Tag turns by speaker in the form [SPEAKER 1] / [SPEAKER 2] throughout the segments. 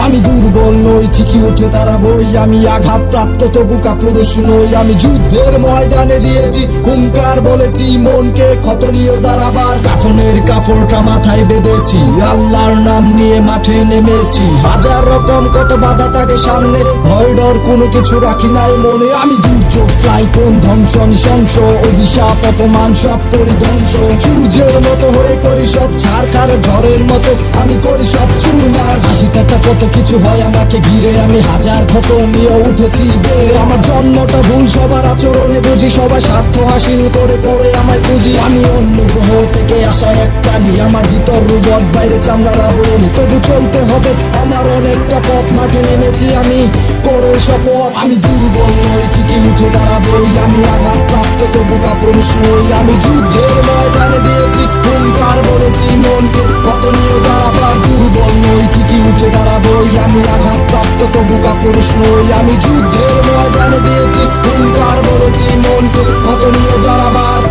[SPEAKER 1] আমি দুর্বল নই, ঠিকই উঠে দাঁড়াবই। আমি আঘাতপ্রাপ্ত তবু কাপুরুষ নই। আমি যুদ্ধের ময়দানে দিয়েছি হুঙ্কার, বলেছি মনকে ক্ষত নিয়ে দাঁড়াবার। কাফনের কাপড়টা মাথায় বেঁধেছি, আল্লাহর নাম নিয়ে মাঠে নেমেছি। হাজার রকম কত বাধা থাকে সামনে, ভয় ডর কোনো কিছু রাখি নাই মনে। আমি দুর্যোগ, সাইক্লোন, ধ্বংস, নৃশংস, অভিশাপ, অপমান সব করি ধ্বংস। সূর্যের মতো হয়ে করি সব ছাড়খাড়, ঝড়ের মতো আমি করি সব চুরমার। হাসি ঠাট্টা কত কিছু হয় আমাকে ঘিরে, আমি হাজার ক্ষত নিয়ে উঠেছি বেড়ে। আমার জন্মটা ভুল, সবার আচরণে বুঝি, সবাই স্বার্থ হাসিল করে করে আমায় পুঁজি। আমি অন্য গ্রহ থেকে আসা এক প্রাণী, আমার ভিতর রোবট, বাইরে চামড়ার আবরণ। তবু চলতে হবে আমার অনেকটা পথ, মাঠে নেমেছি আমি করে শপথ। আমি দুর্বল নই, ঠিকই উঠে দাঁড়াবই। আমি আঘাতপ্রাপ্ত তবু কাপুরুষ নই। আমি যুদ্ধের ময়দানে দিয়েছি হুঙ্কার, বলেছি মনকে ক্ষত নিয়ে দাঁড়াবার। দুর্বল নই, ঠিকই উঠে দাঁড়াবই। আমি আঘাতপ্রাপ্ত তবু কাপুরুষ নই। আমি যুদ্ধের ময়দানে দিয়েছি হুঙ্কার, বলেছি মনকে ক্ষত নিয়ে দাঁড়াবার।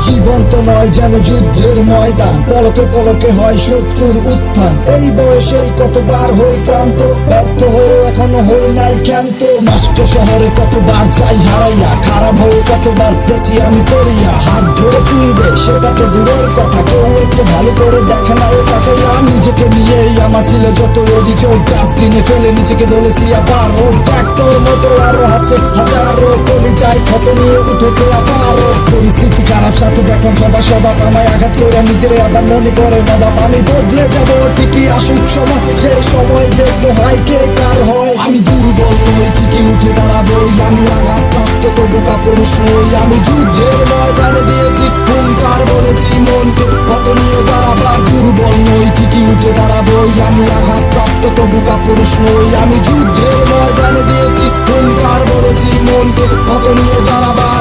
[SPEAKER 1] জীবন তো নয় যেন যুদ্ধের ময়দান, পলকে পলকে হয় শত্রুর উত্থান। এই বয়সেই কতবার হই ক্লান্ত, ব্যর্থ হয়ে এখনো হই নাই ক্ষান্ত। নষ্ট শহরে কতবার চাই হারাইয়া, খারাপ হয়ে কতবার পেছি আমি করিয়া। হাত ধরে তুলবে সেটা তো দূরের কথা, কেউ একটু ভালো করে দেখে না ও তাকে। আর নিজেকে নিয়েই আমার ছিল যত অভিযোগ, ডাস্টবিনে ফেলে নিজেকে বলেছি আবার ও ট্রাক্টর মতো আরো আছে হাজারো কলিজায় ক্ষত নিয়ে উঠেছে আবারও। পরিস্থিতি খারাপ, সাথে দেখলাম সবার স্বভাব, আমায় আঘাত করে নিজের আবার মনে করে নবাব। আমি বদলে যাব ঠিকই আসুক সময়, সেই সময় দেখবো হাই কে কার হয়। আমি দুর্বল নই, ঠিকই উঠে দাঁড়াবই। আমি আঘাতপ্রাপ্ত তবু কাপুরুষ নই। আমি যুদ্ধের ময়দানে দিয়েছি হুঙ্কার, বলেছি মনকে ক্ষত নিয়ে দাঁড়াবার। দুর্বল নই, ঠিকই উঠে দাঁড়াবই। আমি আঘাতপ্রাপ্ত তবু কাপুরুষ নই। আমি যুদ্ধের ময়দানে দিয়েছি হুঙ্কার, বলেছি মনকে ক্ষত নিয়ে দাঁড়াবার।